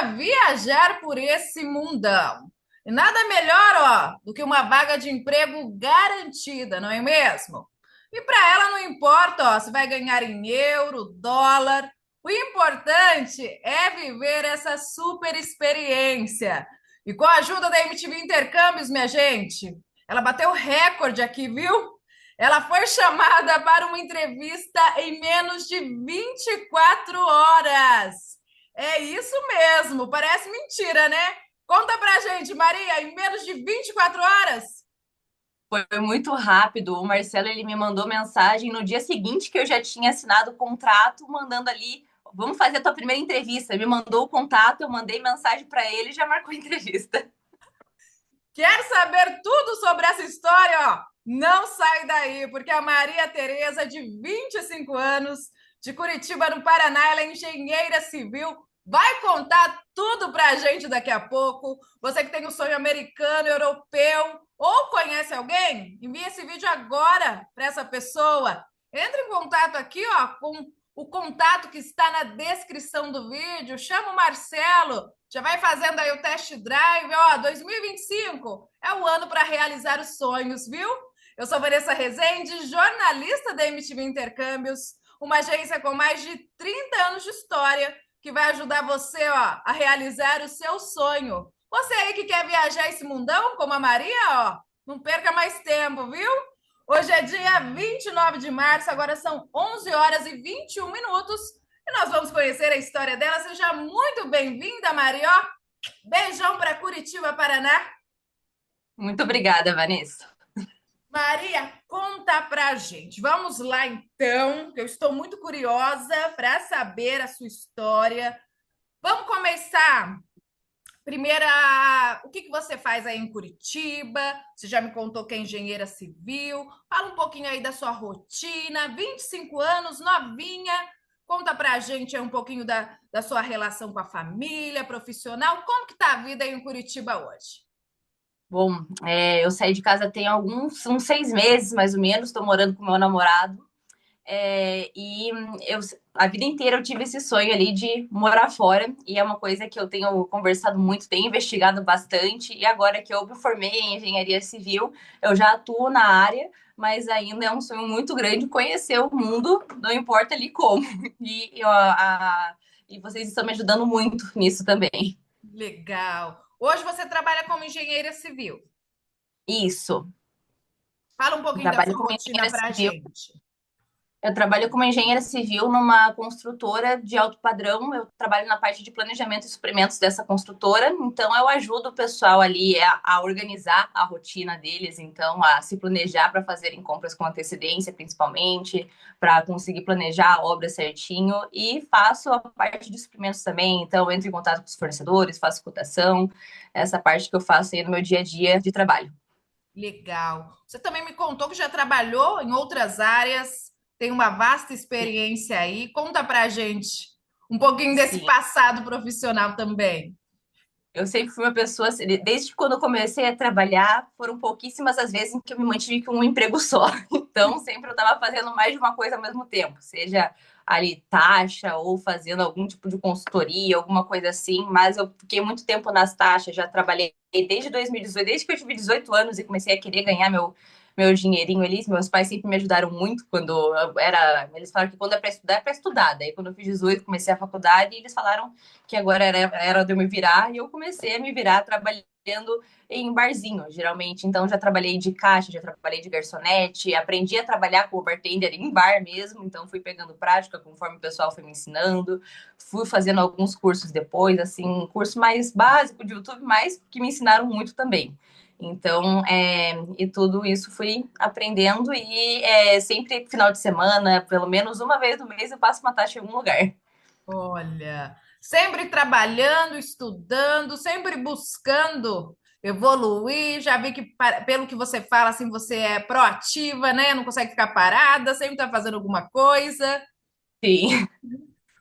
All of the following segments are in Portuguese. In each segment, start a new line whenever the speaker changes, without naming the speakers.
viajar por esse mundão. E nada melhor, ó, do que uma vaga de emprego garantida, não é mesmo? E para ela não importa, ó, se vai ganhar em euro, dólar. O importante é viver essa super experiência. E com a ajuda da MTV Intercâmbios, minha gente, ela bateu recorde aqui, viu? Ela foi chamada para uma entrevista em menos de 24 horas. É isso mesmo, parece mentira, né? Conta pra gente, Maria, em menos de 24 horas?
Foi muito rápido. O Marcelo ele me mandou mensagem no dia seguinte que eu já tinha assinado o contrato, mandando ali, vamos fazer a tua primeira entrevista. Ele me mandou o contato, eu mandei mensagem para ele e já marcou a entrevista.
Quer saber tudo sobre essa história? Ó, não sai daí, porque a Maria Tereza, de 25 anos, de Curitiba, no Paraná, ela é engenheira civil, vai contar tudo para a gente daqui a pouco. Você que tem um sonho americano, europeu, ou conhece alguém, envie esse vídeo agora para essa pessoa. Entre em contato aqui, ó, com o contato que está na descrição do vídeo. Chama o Marcelo, já vai fazendo aí o test drive. Ó, 2025 é o ano para realizar os sonhos, viu? Eu sou Vanessa Rezende, jornalista da MTV Intercâmbios, uma agência com mais de 30 anos de história que vai ajudar você, ó, a realizar o seu sonho. Você aí que quer viajar esse mundão como a Maria, ó, não perca mais tempo, viu? Hoje é dia 29 de março, agora são 11 horas e 21 minutos e nós vamos conhecer a história dela. Seja muito bem-vinda, Maria. Beijão para Curitiba, Paraná.
Muito obrigada, Vanessa.
Maria, conta pra gente. Vamos lá, então, que eu estou muito curiosa para saber a sua história. Vamos começar. Primeira, o que você faz aí em Curitiba? Você já me contou que é engenheira civil. Fala um pouquinho aí da sua rotina. 25 anos, novinha. Conta pra gente aí um pouquinho da sua relação com a família, profissional. Como que tá a vida aí em Curitiba hoje?
Bom, eu saí de casa tem uns 6 meses, mais ou menos. Estou morando com meu namorado. E eu, a vida inteira eu tive esse sonho ali de morar fora, e é uma coisa que eu tenho conversado muito, tenho investigado bastante, e agora que eu me formei em engenharia civil, eu já atuo na área, mas ainda é um sonho muito grande conhecer o mundo, não importa ali como. E vocês estão me ajudando muito nisso também.
Legal. Hoje você trabalha como engenheira civil.
Isso,
Fala um
eu
pouquinho da
trabalho
sua
como
rotina
engenheira
pra
civil.
gente.
Eu trabalho como engenheira civil numa construtora de alto padrão. Eu trabalho na parte de planejamento e suprimentos dessa construtora. Então, eu ajudo o pessoal ali a organizar a rotina deles, então, a se planejar para fazerem compras com antecedência, principalmente, para conseguir planejar a obra certinho. E faço a parte de suprimentos também. Então, eu entro em contato com os fornecedores, faço cotação, essa parte que eu faço aí no meu dia a dia de trabalho.
Legal. Você também me contou que já trabalhou em outras áreas, tem uma vasta experiência aí. Conta pra gente um pouquinho desse
Sim.
passado profissional também.
Eu sempre fui uma pessoa, assim, desde quando eu comecei a trabalhar, foram pouquíssimas as vezes em que eu me mantive com um emprego só. Então, sempre eu estava fazendo mais de uma coisa ao mesmo tempo, seja ali taxa ou fazendo algum tipo de consultoria, alguma coisa assim. Mas eu fiquei muito tempo nas taxas, já trabalhei desde 2018, desde que eu tive 18 anos e comecei a querer ganhar meu dinheirinho ali. Meus pais sempre me ajudaram muito quando eu era. Eles falaram que quando é para estudar. Daí, quando eu fiz 18, comecei a faculdade e eles falaram que agora era de eu me virar, e eu comecei a me virar trabalhando em barzinho, geralmente. Então, já trabalhei de caixa, já trabalhei de garçonete, aprendi a trabalhar como bartender em bar mesmo, então fui pegando prática conforme o pessoal foi me ensinando, fui fazendo alguns cursos depois, assim, um curso mais básico de YouTube, mas que me ensinaram muito também. Então, e tudo isso fui aprendendo e sempre final de semana, pelo menos uma vez no mês, eu passo uma taxa em algum lugar.
Olha, sempre trabalhando, estudando, sempre buscando evoluir. Já vi que, pelo que você fala, assim, você é proativa, né? Não consegue ficar parada, sempre está fazendo alguma coisa.
Sim.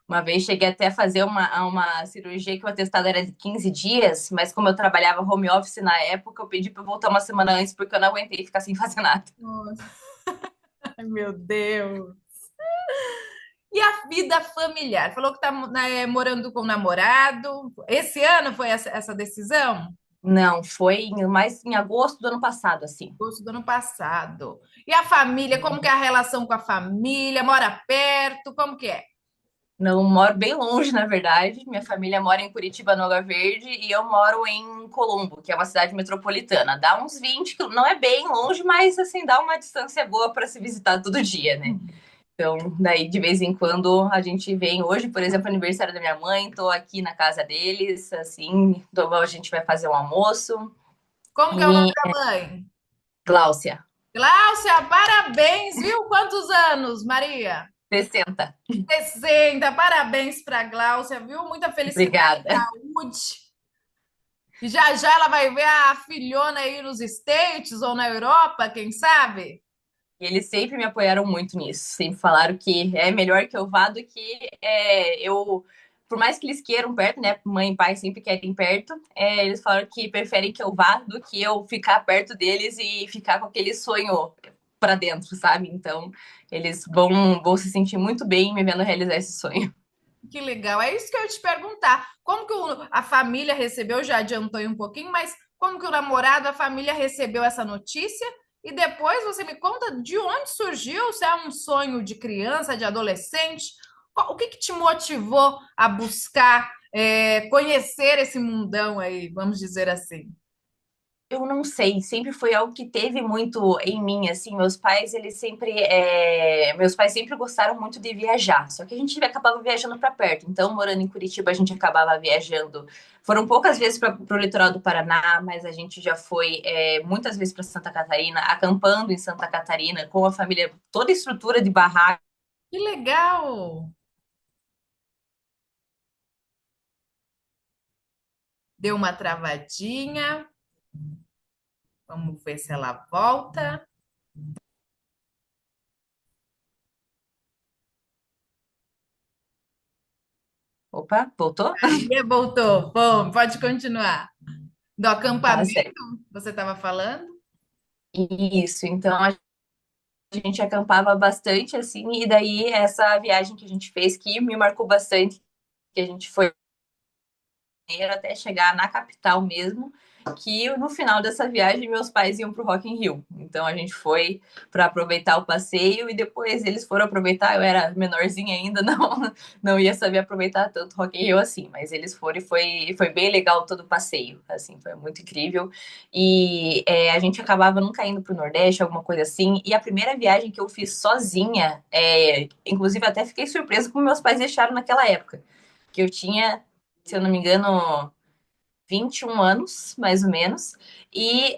Uma vez cheguei até a fazer uma cirurgia que o atestado era de 15 dias, mas como eu trabalhava home office na época, eu pedi para voltar uma semana antes porque eu não aguentei ficar sem fazer nada.
Nossa, ai, meu Deus. E a vida familiar? Falou que está morando com o namorado. Esse ano foi essa decisão?
Não, foi mais em agosto do ano passado, assim.
Agosto do ano passado. E a família, como que é a relação com a família? Mora perto? Como que é?
Não moro bem longe, na verdade. Minha família mora em Curitiba, Nova Verde, e eu moro em Colombo, que é uma cidade metropolitana. Dá uns 20 quilômetros, não é bem longe, mas assim, dá uma distância boa para se visitar todo dia, né? Então, daí de vez em quando a gente vem. Hoje, por exemplo, aniversário da minha mãe, tô aqui na casa deles, assim, a gente vai fazer um almoço.
Como que é o nome
E
da mãe?
Gláucia,
Cláudia, parabéns, viu? Quantos anos, Maria?
60.
60. Parabéns para Gláucia, viu? Muita felicidade e
Obrigada.
saúde. E já já ela vai ver a filhona aí nos States ou na Europa, quem sabe?
E eles sempre me apoiaram muito nisso. Sempre falaram que é melhor que eu vá do que eu. Por mais que eles queiram perto, né? Mãe e pai sempre querem perto. Eles falaram que preferem que eu vá do que eu ficar perto deles e ficar com aquele sonho para dentro, sabe? Então, eles vão se sentir muito bem me vendo realizar esse sonho.
Que legal. É isso que eu ia te perguntar. Como que a família recebeu? Já adiantou aí um pouquinho, mas como que o namorado, a família recebeu essa notícia? E depois você me conta de onde surgiu, se é um sonho de criança, de adolescente? O que que te motivou a buscar conhecer esse mundão aí, vamos dizer assim?
Eu não sei, sempre foi algo que teve muito em mim, assim, meus pais sempre gostaram muito de viajar, só que a gente acabava viajando para perto, então morando em Curitiba a gente acabava viajando, foram poucas vezes para o litoral do Paraná, mas a gente já foi muitas vezes para Santa Catarina, acampando em Santa Catarina, com a família, toda a estrutura de barraca.
Que legal! Deu uma travadinha. Vamos ver se ela volta.
Opa, voltou?
E voltou. Bom, pode continuar. Do
Tá
acampamento,
certo.
você estava falando?
Isso, então a gente acampava bastante, assim, e daí essa viagem que a gente fez que me marcou bastante, que a gente foi até chegar na capital mesmo, que no final dessa viagem meus pais iam pro Rock in Rio. Então a gente foi para aproveitar o passeio e depois eles foram aproveitar. Eu era menorzinha ainda, não ia saber aproveitar tanto Rock in Rio assim, mas eles foram e foi bem legal todo o passeio, assim, foi muito incrível. E a gente acabava nunca indo pro Nordeste, alguma coisa assim. E a primeira viagem que eu fiz sozinha, inclusive até fiquei surpresa como meus pais deixaram naquela época, que eu tinha, se eu não me engano, 21 anos, mais ou menos, e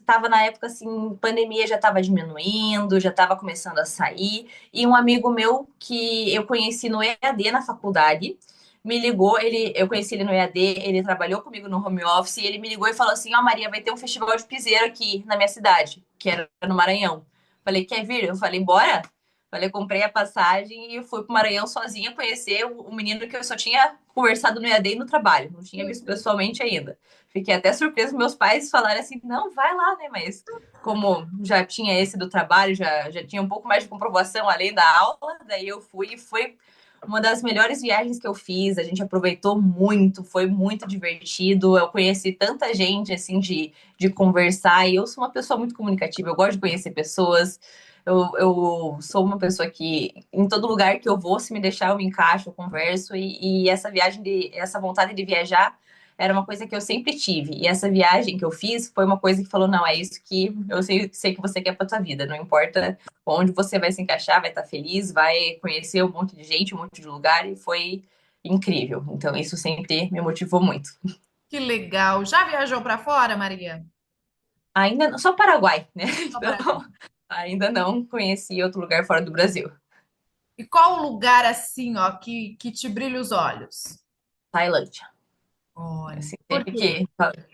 tava na época assim, pandemia já estava diminuindo, já estava começando a sair, e um amigo meu que eu conheci no EAD na faculdade, me ligou, eu conheci ele no EAD, ele trabalhou comigo no home office, e ele me ligou e falou assim, ó, Maria, vai ter um festival de piseiro aqui na minha cidade, que era no Maranhão. Falei, quer vir? Eu falei, bora? Falei, comprei a passagem e fui pro Maranhão sozinha conhecer o menino que eu só tinha conversado no EAD e no trabalho, não tinha visto pessoalmente ainda. Fiquei até surpresa, meus pais falaram assim, não, vai lá, né? Mas como já tinha esse do trabalho, já tinha um pouco mais de comprovação além da aula, daí eu fui e foi uma das melhores viagens que eu fiz. A gente aproveitou muito, foi muito divertido. Eu conheci tanta gente, assim, de conversar. E eu sou uma pessoa muito comunicativa, eu gosto de conhecer pessoas. Eu sou uma pessoa que, em todo lugar que eu vou, se me deixar, eu me encaixo, eu converso. E essa vontade de viajar era uma coisa que eu sempre tive. E essa viagem que eu fiz foi uma coisa que falou: não, é isso que eu sei que você quer pra tua vida. Não importa onde você vai se encaixar, vai estar feliz, vai conhecer um monte de gente, um monte de lugar. E foi incrível. Então, isso sempre me motivou muito.
Que legal. Já viajou para fora, Maria?
Ainda não, só Paraguai, né?
Só
Então,
pra-
ainda não conheci outro lugar fora do Brasil.
E qual o lugar assim, ó, que te brilha os olhos?
Tailândia.
Olha,
Assim,
por
sempre
quê?
que.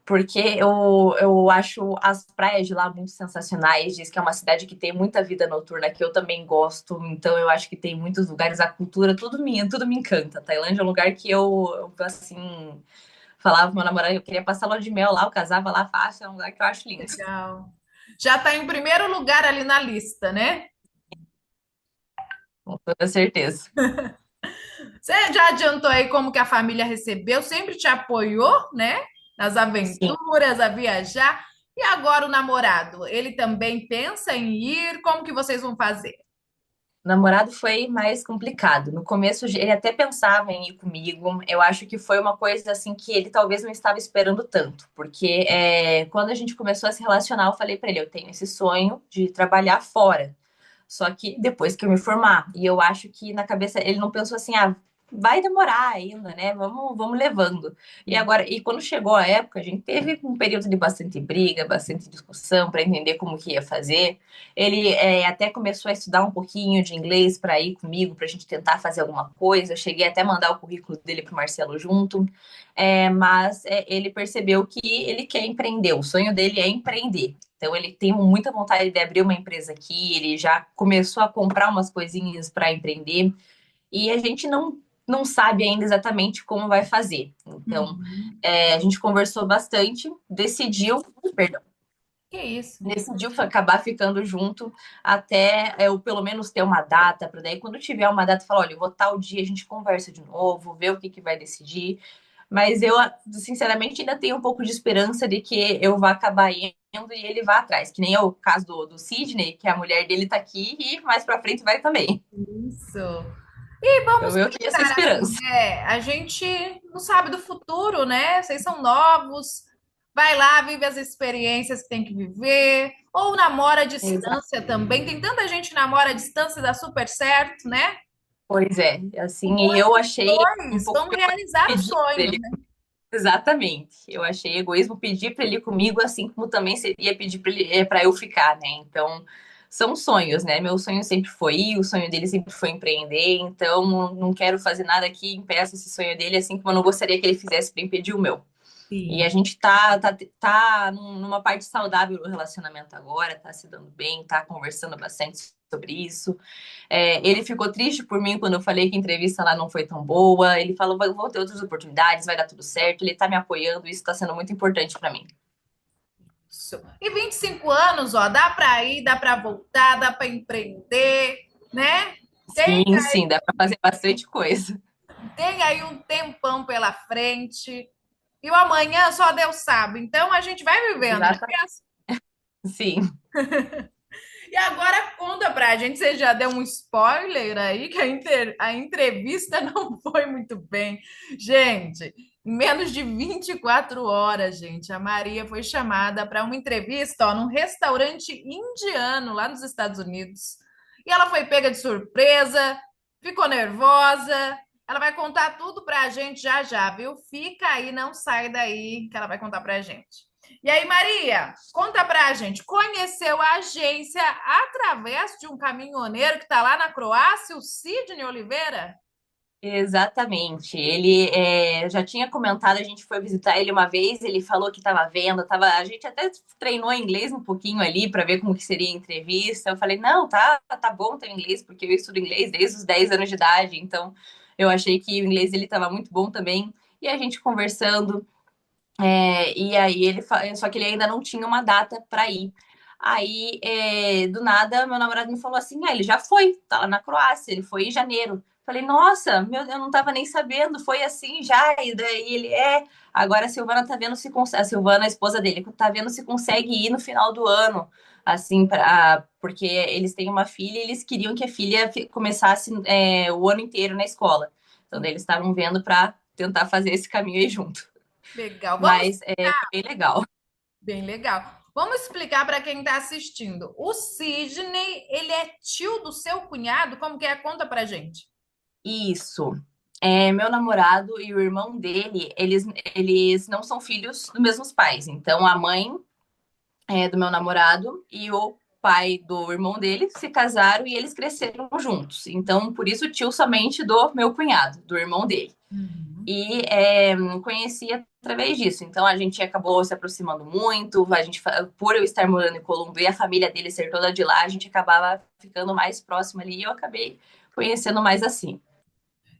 Porque eu acho as praias de lá muito sensacionais. Diz que é uma cidade que tem muita vida noturna, que eu também gosto. Então eu acho que tem muitos lugares, a cultura, tudo me encanta. Tailândia é um lugar que eu assim, falava pro meu namorado, eu queria passar lua de mel lá, eu casava lá fácil, é um lugar que eu acho lindo.
Legal. Já está em primeiro lugar ali na lista, né?
com toda certeza.
Você já adiantou aí como que a família recebeu? Sempre te apoiou, né? Nas
Sim.
aventuras, a viajar. E agora o namorado, ele também pensa em ir? Como que vocês vão fazer?
O namorado foi mais complicado. No começo, ele até pensava em ir comigo. Eu acho que foi uma coisa assim que ele talvez não estava esperando tanto, porque quando a gente começou a se relacionar, eu falei para ele: eu tenho esse sonho de trabalhar fora. Só que depois que eu me formar. E eu acho que na cabeça ele não pensou assim, ah, vai demorar ainda, né? Vamos levando. E agora, e quando chegou a época, a gente teve um período de bastante briga, bastante discussão para entender como que ia fazer. Ele até começou a estudar um pouquinho de inglês para ir comigo, para a gente tentar fazer alguma coisa. Eu cheguei até a mandar o currículo dele para o Marcelo junto. Mas ele percebeu que ele quer empreender, o sonho dele é empreender. Então, ele tem muita vontade de abrir uma empresa aqui, ele já começou a comprar umas coisinhas para empreender, e a gente não sabe ainda exatamente como vai fazer. Então,
Uhum.
a gente conversou bastante, decidiu, perdão,
Que isso?
decidiu acabar ficando junto até eu pelo menos ter uma data, para daí quando tiver uma data, falar, olha, eu vou tal dia, a gente conversa de novo, vê o que vai decidir. Mas eu, sinceramente, ainda tenho um pouco de esperança de que eu vá acabar indo e ele vá atrás. Que nem é o caso do Sidney, que a mulher dele tá aqui e mais pra frente vai também.
Isso. E vamos
Então eu tenho essa
pensar assim,
esperança.
a gente não sabe do futuro, né? Vocês são novos, vai lá, vive as experiências que tem que viver, ou namora à
Exato.
distância também. Tem tanta gente que namora à distância e dá super certo, né?
Pois é,
O
assim,
bom
e
é
eu
que os
achei um
dois
pouco
vão realizar o
pedir pra
sonho,
ele.
né?
Exatamente. Eu achei egoísmo pedir para ele ir comigo, assim como também seria pedir para ele para eu ficar, né? Então, são sonhos, né? Meu sonho sempre foi ir, o sonho dele sempre foi empreender, então não quero fazer nada que impeça esse sonho dele, assim como eu não gostaria que ele fizesse para impedir o meu. E a
Sim.
gente tá numa parte saudável do relacionamento agora, tá se dando bem, tá conversando bastante sobre isso. Ele ficou triste por mim quando eu falei que a entrevista lá não foi tão boa. Ele falou, vou ter outras oportunidades, vai dar tudo certo. Ele tá me apoiando, isso tá sendo muito importante para mim.
Isso. E 25 anos, ó, dá para ir, dá para voltar, dá para empreender, né? Tem,
Sim, sim, dá para fazer bastante coisa.
tem aí um tempão pela frente. E o amanhã só Deus sabe. Então a gente vai vivendo, né?
Exatamente. Sim.
E agora conta pra gente, você já deu um spoiler aí, que a entrevista não foi muito bem. Gente, em menos de 24 horas, gente, a Maria foi chamada para uma entrevista, ó, num restaurante indiano lá nos Estados Unidos. E ela foi pega de surpresa, ficou nervosa. Ela vai contar tudo pra gente já já, viu? Fica aí, não sai daí, que ela vai contar pra gente. E aí, Maria, conta pra gente, conheceu a agência através de um caminhoneiro que está lá na Croácia, o Sidney Oliveira?
Exatamente. Ele já tinha comentado, a gente foi visitar ele uma vez, ele falou que estava vendo, a gente até treinou inglês um pouquinho ali para ver como que seria a entrevista. Eu falei, não, tá bom ter inglês, porque eu estudo inglês desde os 10 anos de idade, então eu achei que o inglês ele estava muito bom também. E a gente conversando, e aí só que ele ainda não tinha uma data para ir. Aí, do nada, meu namorado me falou assim: ah, ele já foi, tá lá na Croácia, ele foi em janeiro. Falei, nossa, meu, eu não tava nem sabendo, foi assim já. E daí ele agora a Silvana tá vendo se consegue, a Silvana, a esposa dele, tá vendo se consegue ir no final do ano, assim, porque eles têm uma filha e eles queriam que a filha começasse o ano inteiro na escola. Então, daí eles estavam vendo para tentar fazer esse caminho aí junto.
Legal, vamos,
Mas foi bem legal.
bem legal. Vamos explicar para quem está assistindo. O Sidney, ele é tio do seu cunhado? Como que é? Conta pra gente.
Isso. Meu namorado e o irmão dele, eles não são filhos dos mesmos pais. Então, a mãe do meu namorado e o pai do irmão dele se casaram e eles cresceram juntos. Então, por isso, tio somente do meu cunhado, do irmão dele.
Uhum.
E conheci através disso. Então, a gente acabou se aproximando muito. Por eu estar morando em Colômbia e a família dele ser toda de lá, a gente acabava ficando mais próximo ali e eu acabei conhecendo mais assim.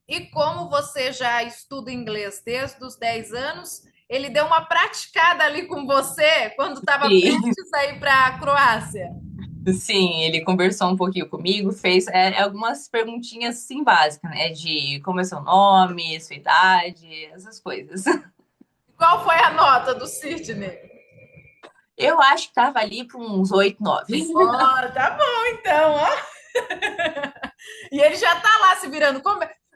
E como você já estuda inglês desde os 10 anos, ele deu uma praticada ali com você quando estava
Sim,
prestes a ir para a Croácia.
Sim, ele conversou um pouquinho comigo, fez algumas perguntinhas assim básicas, né? De como é seu nome, sua idade, essas coisas.
Qual foi a nota do Sidney?
Eu acho que tava ali para uns 8, 9.
Ó, tá bom então, ó. E ele já tá lá se virando.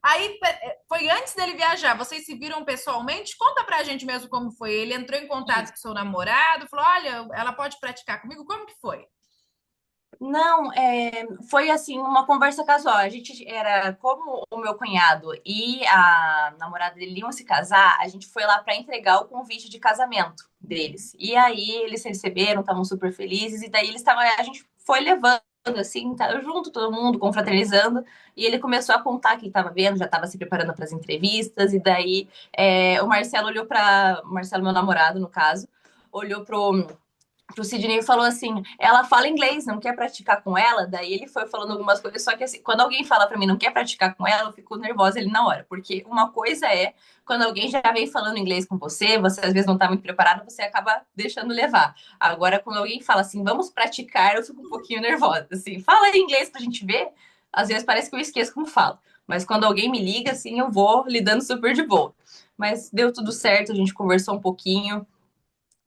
Aí foi antes dele viajar. Vocês se viram pessoalmente? Conta pra gente mesmo como foi. Ele entrou em contato com seu namorado, falou: Olha, ela pode praticar comigo. Como que foi?
Não, foi assim uma conversa casual. A gente era como o meu cunhado e a namorada dele iam se casar, a gente foi lá para entregar o convite de casamento deles. E aí eles receberam, estavam super felizes e daí eles estavam, a gente foi levando assim, tá, junto todo mundo, confraternizando, e ele começou a contar que estava vendo, já estava se preparando para as entrevistas e daí o Marcelo olhou para Marcelo, meu namorado, no caso, olhou pro Sidney e falou assim: ela fala inglês, não quer praticar com ela? Daí ele foi falando algumas coisas, só que assim, quando alguém fala pra mim não quer praticar com ela, eu fico nervosa ali na hora, porque uma coisa é quando alguém já vem falando inglês com você, você às vezes não tá muito preparado, você acaba deixando levar. Agora, quando alguém fala assim, vamos praticar, eu fico um pouquinho nervosa, assim, fala em inglês pra gente ver, às vezes parece que eu esqueço como falo, mas quando alguém me liga, assim, eu vou lidando super de boa. Mas deu tudo certo, a gente conversou um pouquinho,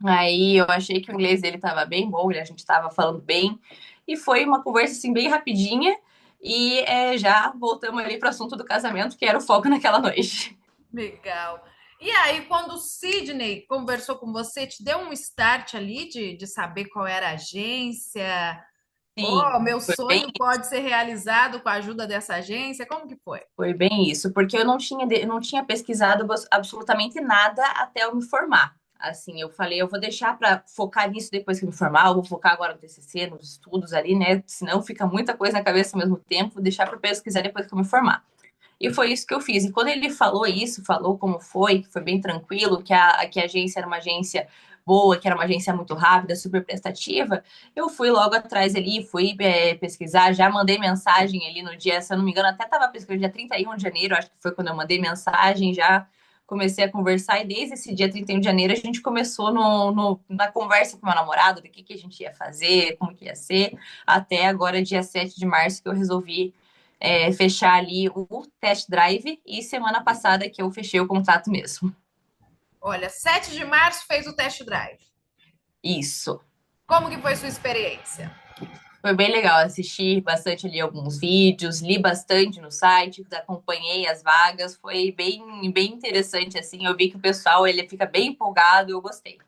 aí eu achei que o inglês dele estava bem bom, a gente estava falando bem. E foi uma conversa assim bem rapidinha. E já voltamos ali para o assunto do casamento, que era o foco naquela noite.
Legal. E aí, quando o Sidney conversou com você, te deu um start ali de saber qual era a agência? Oh,
Sim,
meu sonho pode ser realizado com a ajuda dessa agência? Como que foi?
foi bem isso, porque eu não tinha pesquisado absolutamente nada até eu me formar. Assim, eu falei, eu vou deixar para focar nisso depois que eu me formar, eu vou focar agora no TCC, nos estudos ali, né? Senão fica muita coisa na cabeça ao mesmo tempo, vou deixar para pesquisar depois que eu me formar. E foi isso que eu fiz. E quando ele falou isso, falou como foi, que foi bem tranquilo, que a agência era uma agência boa, que era uma agência muito rápida, super prestativa, eu fui logo atrás ali, fui pesquisar, já mandei mensagem ali no dia, se eu não me engano, até estava pesquisando dia 31 de janeiro, acho que foi quando eu mandei mensagem, já comecei a conversar, e desde esse dia 31 de janeiro a gente começou na conversa com meu namorado, do que a gente ia fazer, como que ia ser, até agora, dia 7 de março, que eu resolvi fechar ali o test drive e semana passada que eu fechei o contrato mesmo.
Olha, 7 de março fez o test drive.
Isso.
Como que foi sua experiência?
Foi bem legal, assisti bastante ali alguns vídeos, li bastante no site, acompanhei as vagas, foi bem interessante assim. Eu vi que o pessoal ele fica bem empolgado, eu gostei.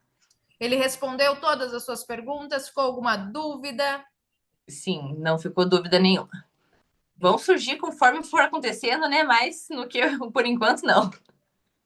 Ele respondeu todas as suas perguntas? Ficou alguma dúvida?
Sim, não ficou dúvida nenhuma. Vão surgir conforme for acontecendo, né? Mas no que por enquanto não.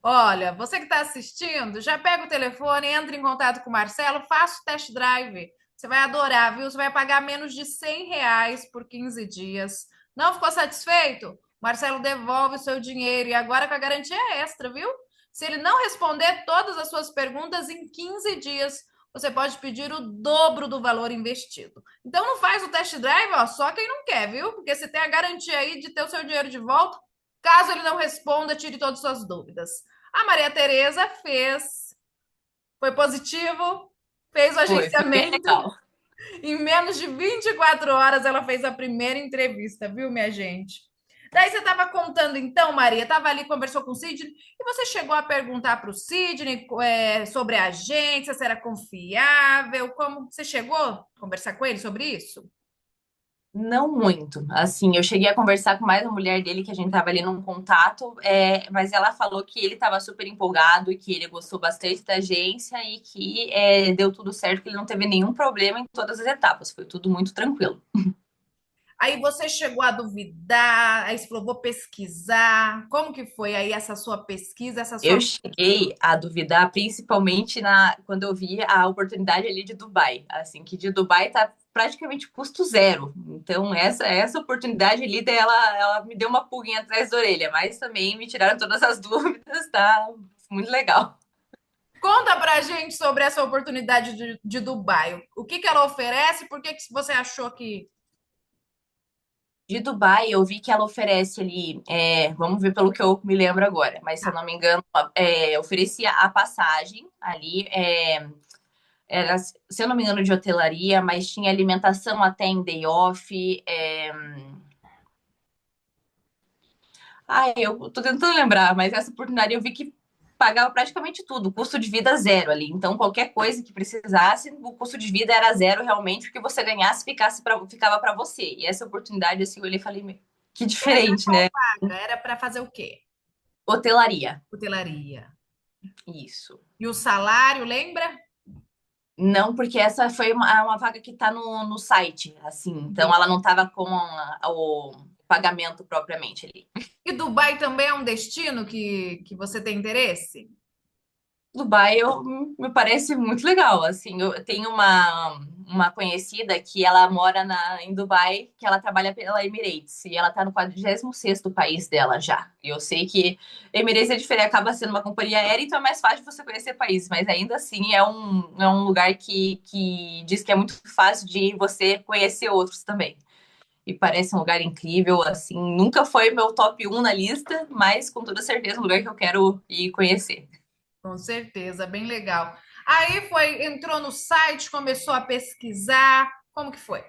Olha, você que está assistindo, já pega o telefone, entra em contato com o Marcelo, faça o test drive. Você vai adorar, viu? Você vai pagar menos de R$ 100 por 15 dias. Não ficou satisfeito? Marcelo devolve o seu dinheiro e agora com a garantia extra, viu? Se ele não responder todas as suas perguntas em 15 dias, você pode pedir o dobro do valor investido. Então não faz o test drive, ó, só quem não quer, viu? Porque você tem a garantia aí de ter o seu dinheiro de volta. Caso ele não responda, tire todas as suas dúvidas. A Maria Tereza fez, foi positivo, fez o
Foi bem
agenciamento.
legal.
Em menos de 24 horas, ela fez a primeira entrevista, viu, minha gente? Daí você estava contando, então, Maria, estava ali, conversou com o Sidney, e você chegou a perguntar para o Sidney sobre a agência, se era confiável, como você chegou a conversar com ele sobre isso?
Não muito. Assim, eu cheguei a conversar com mais uma mulher dele que a gente tava ali num contato, mas ela falou que ele tava super empolgado e que ele gostou bastante da agência e que deu tudo certo, que ele não teve nenhum problema em todas as etapas. Foi tudo muito tranquilo.
Aí você chegou a duvidar, aí você falou, vou pesquisar. Como que foi aí essa sua pesquisa, essa
Eu
sua...
cheguei a duvidar, principalmente quando eu vi a oportunidade ali de Dubai. Assim, que de Dubai tá praticamente custo zero. Então, essa oportunidade ali, ela me deu uma pulguinha atrás da orelha, mas também me tiraram todas as dúvidas, tá? Muito legal.
Conta pra gente sobre essa oportunidade de Dubai. O que que ela oferece? Por que que você achou que...
De Dubai, eu vi que ela oferece ali, vamos ver pelo que eu me lembro agora, mas se eu não me engano, oferecia a passagem ali, era, se eu não me engano, de hotelaria, mas tinha alimentação até em day off. Eu tô tentando lembrar, mas essa oportunidade eu vi que pagava praticamente tudo, custo de vida zero ali. Então, qualquer coisa que precisasse, o custo de vida era zero realmente, porque você ganhasse, ficava para você. E essa oportunidade, assim, eu olhei e falei, que
Era para
diferente,
qual
né?
vaga? Era para fazer o quê?
Hotelaria.
Hotelaria.
Isso.
E o salário, lembra?
Não, porque essa foi uma vaga que está no site, assim. Então,
Entendi.
ela não estava com o pagamento propriamente ali.
E Dubai também é um destino que você tem interesse?
Dubai me parece muito legal, assim, eu tenho uma conhecida que ela mora em Dubai, que ela trabalha pela Emirates, e ela tá no 46º país dela já. E eu sei que Emirates é diferente, acaba sendo uma companhia aérea, então é mais fácil você conhecer países, mas ainda assim é um lugar que diz que é muito fácil de você conhecer outros também. E parece um lugar incrível, assim, nunca foi meu top 1 na lista, mas com toda certeza é um lugar que eu quero ir conhecer.
Com certeza, bem legal. Aí foi, entrou no site, começou a pesquisar. Como que foi?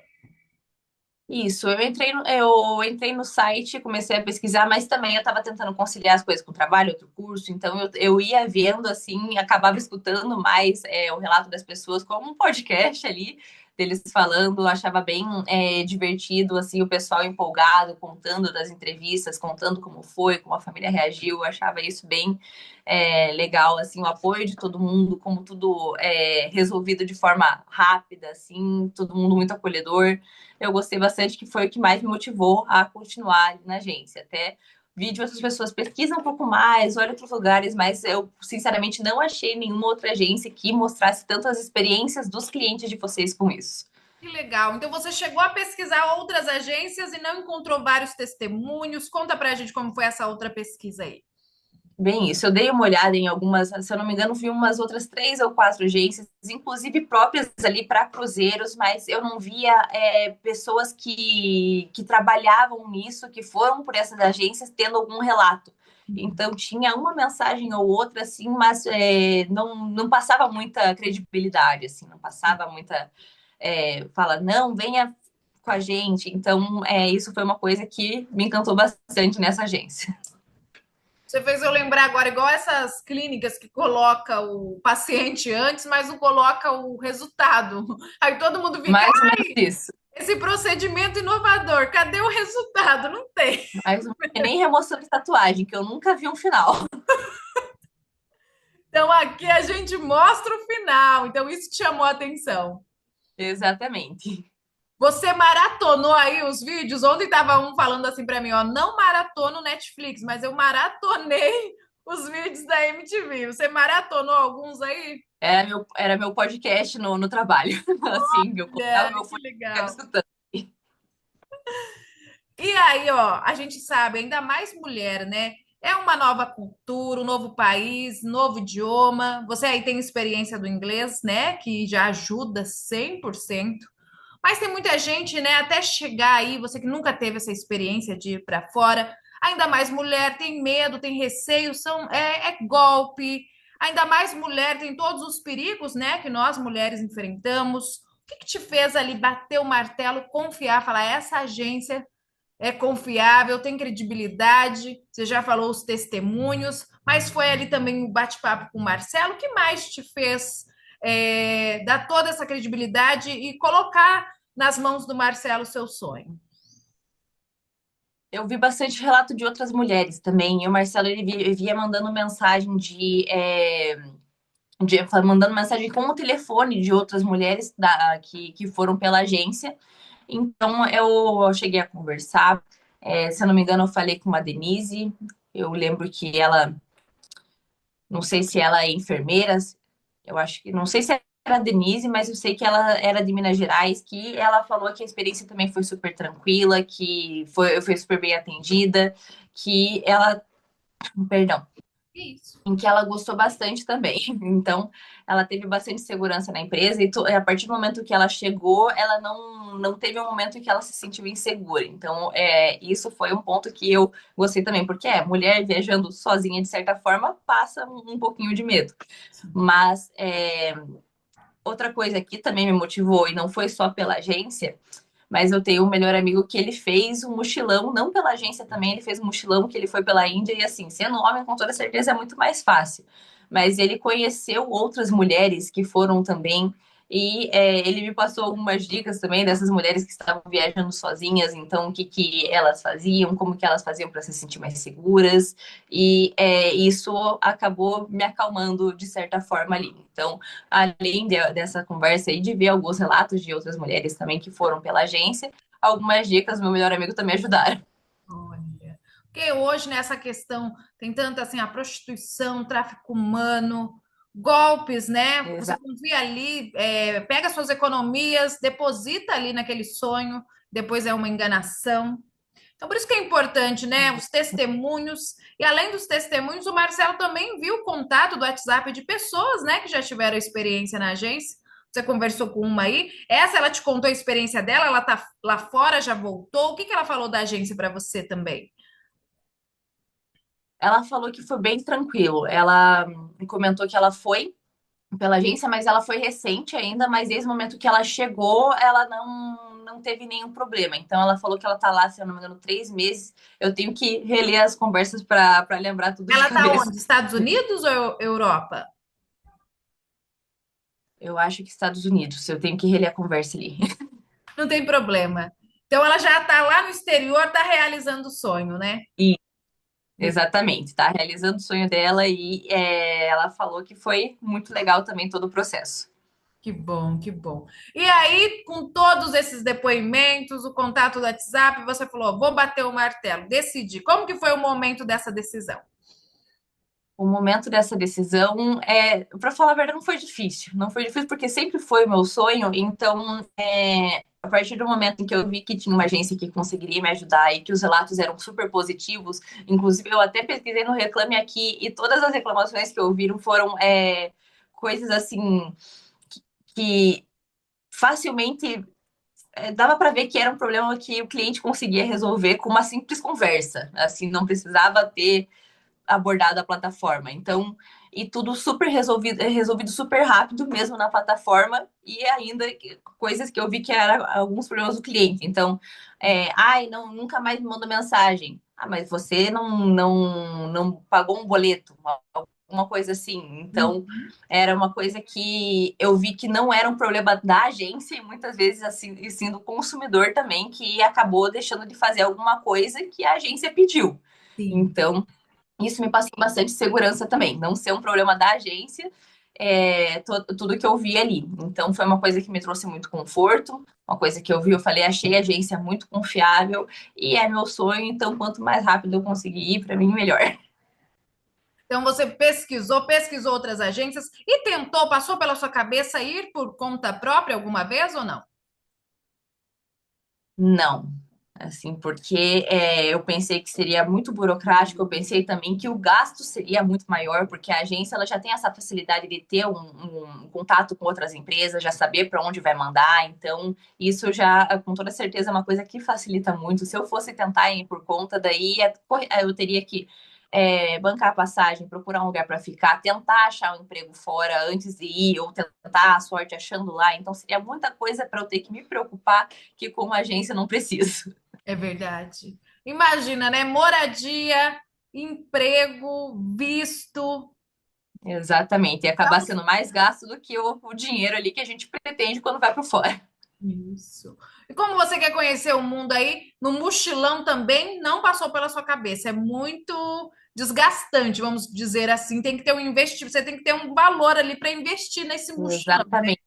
Isso, eu entrei no site, comecei a pesquisar, mas também eu estava tentando conciliar as coisas com o trabalho, outro curso, então eu ia vendo assim, acabava escutando mais o relato das pessoas como um podcast ali, deles falando, eu achava bem divertido, assim, o pessoal empolgado, contando das entrevistas, contando como foi, como a família reagiu, eu achava isso bem legal, assim, o apoio de todo mundo, como tudo resolvido de forma rápida, assim, todo mundo muito acolhedor. Eu gostei bastante, que foi o que mais me motivou a continuar ali na agência. Até vi de outras pessoas, pesquisa um pouco mais, olha outros lugares, mas eu, sinceramente, não achei nenhuma outra agência que mostrasse tanto as experiências dos clientes de vocês com isso.
Que legal. Então você chegou a pesquisar outras agências e não encontrou vários testemunhos. Conta pra gente como foi essa outra pesquisa aí.
Bem, isso. Eu dei uma olhada em algumas, se eu não me engano, vi umas outras 3 ou 4 agências, inclusive próprias ali para cruzeiros, mas eu não via pessoas que trabalhavam nisso, que foram por essas agências, tendo algum relato. Então, tinha uma mensagem ou outra, assim, mas não passava muita credibilidade, assim, não passava muita. Fala, não, venha com a gente. Então, isso foi uma coisa que me encantou bastante nessa agência.
Você fez eu lembrar agora, igual essas clínicas que coloca o paciente antes, mas não coloca o resultado. Aí todo mundo fica,
Mais ou menos isso.
esse procedimento inovador, cadê o resultado? Não tem.
Mas não é nem remoção de tatuagem, que eu nunca vi um final.
Então aqui a gente mostra o final. Então isso te chamou a atenção.
Exatamente.
Você maratonou aí os vídeos? Ontem tava um falando assim pra mim, ó, não maratono Netflix, mas eu maratonei os vídeos da MTV. Você maratonou alguns aí?
Era meu podcast no trabalho. Assim, eu colocava
Guilherme,
meu
que
fone e ficava
legal.
escutando.
E aí, ó, a gente sabe, ainda mais mulher, né? É uma nova cultura, um novo país, novo idioma. Você aí tem experiência do inglês, né? Que já ajuda 100%. Mas tem muita gente, né? Até chegar aí, você que nunca teve essa experiência de ir para fora, ainda mais mulher, tem medo, tem receio, é golpe. Ainda mais mulher, tem todos os perigos, né? Que nós mulheres enfrentamos. O que que te fez ali bater o martelo, confiar, falar, essa agência é confiável, tem credibilidade. Você já falou os testemunhos, mas foi ali também o bate-papo com o Marcelo. O que mais te fez dar toda essa credibilidade e colocar nas mãos do Marcelo o seu sonho?
Eu vi bastante relato de outras mulheres também. E o Marcelo, ele via mandando mensagem mandando mensagem com o telefone de outras mulheres que foram pela agência. Então, eu cheguei a conversar. Se eu não me engano, eu falei com uma Denise. Eu lembro que ela, não sei se ela é enfermeira, eu acho que, não sei se era a Denise, mas eu sei que ela era de Minas Gerais, que ela falou que a experiência também foi super tranquila, que foi super bem atendida, que ela, perdão,
Isso.
em que ela gostou bastante também. Então, ela teve bastante segurança na empresa e a partir do momento que ela chegou, ela não teve um momento em que ela se sentiu insegura. Então, isso foi um ponto que eu gostei também, porque mulher viajando sozinha, de certa forma, passa um pouquinho de medo. Mas outra coisa que também me motivou, e não foi só pela agência, mas eu tenho um melhor amigo que ele fez um mochilão, não pela agência também, ele fez um mochilão que ele foi pela Índia, e assim, sendo homem, com toda certeza é muito mais fácil. Mas ele conheceu outras mulheres que foram também, e ele me passou algumas dicas também dessas mulheres que estavam viajando sozinhas, então o que, que elas faziam, como que elas faziam para se sentir mais seguras, e isso acabou me acalmando de certa forma ali. Então, além dessa conversa e de ver alguns relatos de outras mulheres também que foram pela agência, algumas dicas do meu melhor amigo também ajudaram.
Olha, porque hoje nessa questão tem tanto assim a prostituição, tráfico humano, golpes, né? Você
Exato.
confia ali, pega suas economias, deposita ali naquele sonho, depois é uma enganação. Então, por isso que é importante, né? Os testemunhos. E além dos testemunhos, o Marcelo também viu o contato do WhatsApp de pessoas, né, que já tiveram experiência na agência. Você conversou com uma aí. Essa, ela te contou a experiência dela? Ela tá lá fora, já voltou? O que que ela falou da agência para você também?
Ela falou que foi bem tranquilo. Ela comentou que ela foi pela agência, mas ela foi recente ainda, mas desde o momento que ela chegou, ela não teve nenhum problema. Então ela falou que ela tá lá, se eu não me engano, 3 meses. Eu tenho que reler as conversas para lembrar tudo de
Ela tá
cabeça.
onde? Estados Unidos ou Europa?
Eu acho que Estados Unidos. Eu tenho que reler a conversa ali.
Não tem problema. Então, ela já tá lá no exterior, tá realizando o sonho, né?
E exatamente, tá realizando o sonho dela e ela falou que foi muito legal também todo o processo.
Que bom, que bom. E aí, com todos esses depoimentos, o contato do WhatsApp, você falou, vou bater o martelo, decidi. Como que foi o momento dessa decisão?
O momento dessa decisão, para falar a verdade, não foi difícil. Não foi difícil porque sempre foi o meu sonho. Então, a partir do momento em que eu vi que tinha uma agência que conseguiria me ajudar e que os relatos eram super positivos, inclusive eu até pesquisei no Reclame Aqui e todas as reclamações que eu ouviram foram coisas assim que facilmente dava para ver que era um problema que o cliente conseguia resolver com uma simples conversa. Assim, não precisava ter abordado a plataforma. Então, e tudo super resolvido super rápido mesmo na plataforma e ainda coisas que eu vi que eram alguns problemas do cliente. Então, ai, não, nunca mais me mandou mensagem. Ah, mas você não pagou um boleto, uma coisa assim. Então, era uma coisa que eu vi que não era um problema da agência e muitas vezes assim, e sim do consumidor também, que acabou deixando de fazer alguma coisa que a agência pediu.
Sim.
Então, isso me passou bastante segurança também, não ser um problema da agência, tudo que eu vi ali. Então, foi uma coisa que me trouxe muito conforto, uma coisa que eu vi, eu falei, achei a agência muito confiável e é meu sonho, então, quanto mais rápido eu conseguir ir, para mim, melhor.
Então, você pesquisou outras agências e tentou, passou pela sua cabeça ir por conta própria alguma vez ou não?
Não. Assim, porque eu pensei que seria muito burocrático, eu pensei também que o gasto seria muito maior, porque a agência ela já tem essa facilidade de ter um contato com outras empresas, já saber para onde vai mandar, então isso já, com toda certeza, é uma coisa que facilita muito. Se eu fosse tentar ir por conta, daí eu teria que bancar a passagem, procurar um lugar para ficar, tentar achar um emprego fora antes de ir, ou tentar a sorte achando lá, então seria muita coisa para eu ter que me preocupar que com uma agência eu não preciso.
É verdade. Imagina, né? Moradia, emprego, visto.
Exatamente. E acabar sendo mais gasto do que o dinheiro ali que a gente pretende quando vai para fora.
Isso. E como você quer conhecer o mundo aí, no mochilão também não passou pela sua cabeça. É muito desgastante, vamos dizer assim. Tem que ter um investimento, você tem que ter um valor ali para investir nesse mochilão.
Exatamente.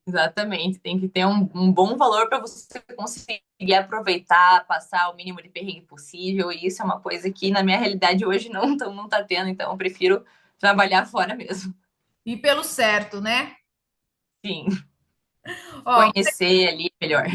Exatamente. Tem que ter um bom valor para você conseguir aproveitar, passar o mínimo de perrengue possível. E isso é uma coisa que na minha realidade hoje não tá tendo, então eu prefiro trabalhar fora mesmo.
E pelo certo, né?
Sim,
Ó,
conhecer ali melhor.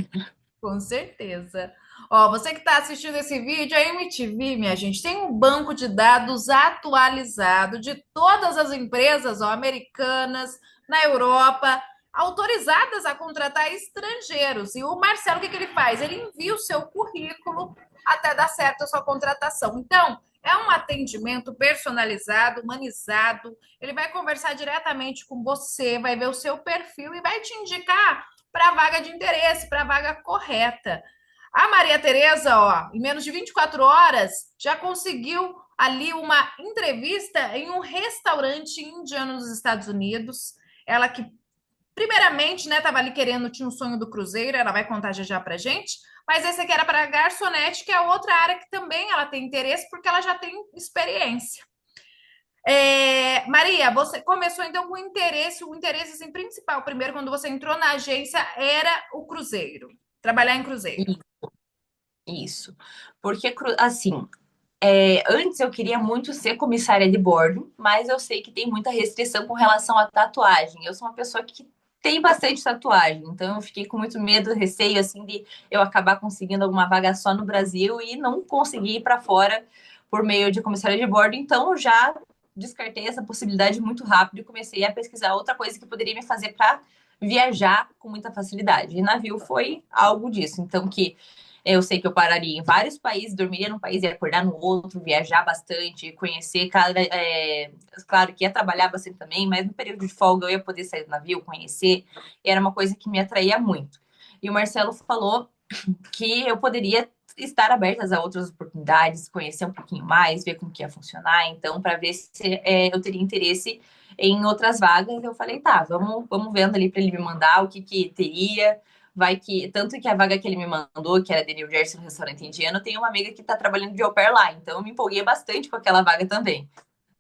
com certeza. Ó, você que está assistindo esse vídeo, a MTV, minha gente, tem um banco de dados atualizado de todas as empresas, ó, americanas, na Europa, autorizadas a contratar estrangeiros. E o Marcelo, o que que ele faz? Ele envia o seu currículo até dar certo a sua contratação. Então, É um atendimento personalizado, humanizado. Ele vai conversar diretamente com você, vai ver o seu perfil e vai te indicar para a vaga de interesse, para a vaga correta. A Maria Tereza, ó, em menos de 24 horas, já conseguiu ali uma entrevista em um restaurante indiano nos Estados Unidos. Ela que primeiramente, né, tava ali querendo, tinha um sonho do cruzeiro, ela vai contar já já pra gente, mas esse aqui era para garçonete, que é outra área que também ela tem interesse, porque ela já tem experiência. Maria, você começou então com interesse, o interesse assim, principal, primeiro, quando você entrou na agência, era o cruzeiro, trabalhar em cruzeiro.
Isso. Porque, assim, antes eu queria muito ser comissária de bordo, mas eu sei que tem muita restrição com relação à tatuagem. Eu sou uma pessoa que tem bastante tatuagem, então eu fiquei com muito medo, receio, assim, de eu acabar conseguindo alguma vaga só no Brasil e não conseguir ir para fora por meio de comissária de bordo. Então eu já descartei essa possibilidade muito rápido e comecei a pesquisar outra coisa que poderia me fazer para viajar com muita facilidade. E navio foi algo disso. Então, que eu sei que eu pararia em vários países, dormiria num país e acordar no outro, viajar bastante, conhecer cada. Claro que ia trabalhar bastante também, mas no período de folga eu ia poder sair do navio, conhecer. E era uma coisa que me atraía muito. E o Marcelo falou que eu poderia estar abertas a outras oportunidades, conhecer um pouquinho mais, ver como que ia funcionar. Então, para ver se eu teria interesse em outras vagas, eu falei, tá, vamos vendo ali para ele me mandar o que teria. Vai que, tanto que a vaga que ele me mandou, que era de New Jersey no restaurante indiano, tem uma amiga que tá trabalhando de au pair lá, então eu me empolguei bastante com aquela vaga também.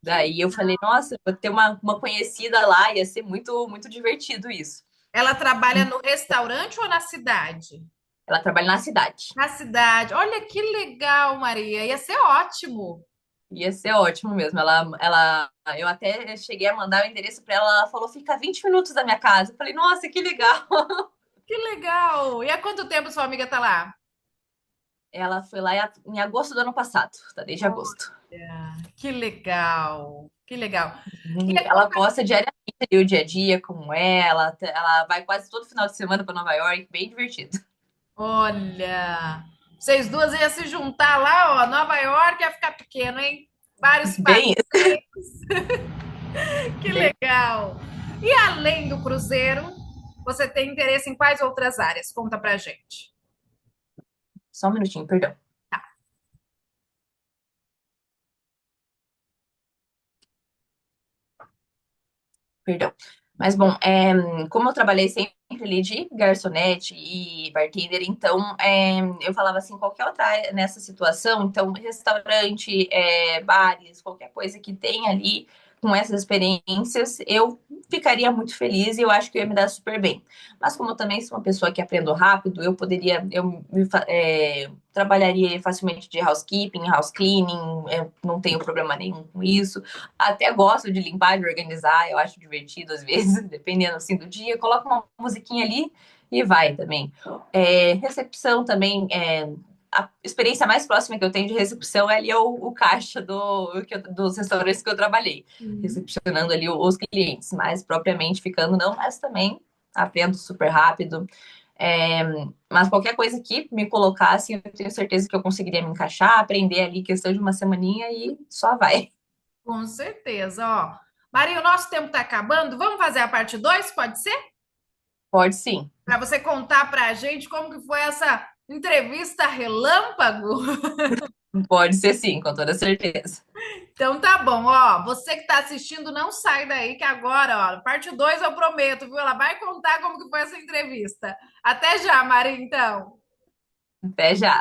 Daí eu falei, nossa, vou ter uma conhecida lá, ia ser muito, muito divertido isso.
Ela trabalha no restaurante ou na cidade?
Ela trabalha na cidade.
Na cidade. Olha que legal, Maria. Ia ser ótimo.
Ia ser ótimo mesmo. Eu até cheguei a mandar o endereço para ela, ela falou, fica 20 minutos da minha casa. Eu falei, nossa, que legal.
Que legal. E há quanto tempo sua amiga tá lá?
Ela foi lá em agosto do ano passado, tá desde agosto.
Que legal. Que legal. E
Ela posta diariamente ali o dia a dia, como ela vai quase todo final de semana para Nova York, bem divertido.
olha, vocês duas iam se juntar lá, ó, Nova York ia ficar pequeno, hein? Vários
Bem isso.
passeios. Que legal. E além do cruzeiro, você tem interesse em quais outras áreas? Conta pra gente.
Só um minutinho, perdão. Perdão. Mas, bom, como eu trabalhei sempre ali de garçonete e bartender, então eu falava assim, qualquer outra área nessa situação, então restaurante, bares, qualquer coisa que tenha ali com essas experiências, eu ficaria muito feliz e eu acho que eu ia me dar super bem. Mas como eu também sou uma pessoa que aprendo rápido, trabalharia facilmente de housekeeping, house cleaning, eu não tenho problema nenhum com isso. Até gosto de limpar, de organizar, eu acho divertido às vezes, dependendo assim do dia. Coloco uma musiquinha ali e vai também. Recepção também, a experiência mais próxima que eu tenho de recepção é ali o caixa dos restaurantes que eu trabalhei, recepcionando ali os clientes, mas propriamente ficando não, mas também aprendo super rápido. É, mas qualquer coisa que me colocasse, eu tenho certeza que eu conseguiria me encaixar, aprender ali questão de uma semaninha e só vai.
Com certeza, ó. Maria, o nosso tempo está acabando. Vamos fazer a parte 2, pode ser?
Pode sim.
Para você contar para a gente como que foi essa entrevista relâmpago.
Pode ser sim, com toda certeza.
Então tá bom, ó. Você que está assistindo, não sai daí, que agora, ó, parte 2 eu prometo, viu? Ela vai contar como que foi essa entrevista. Até já, Maria, então.
Até já.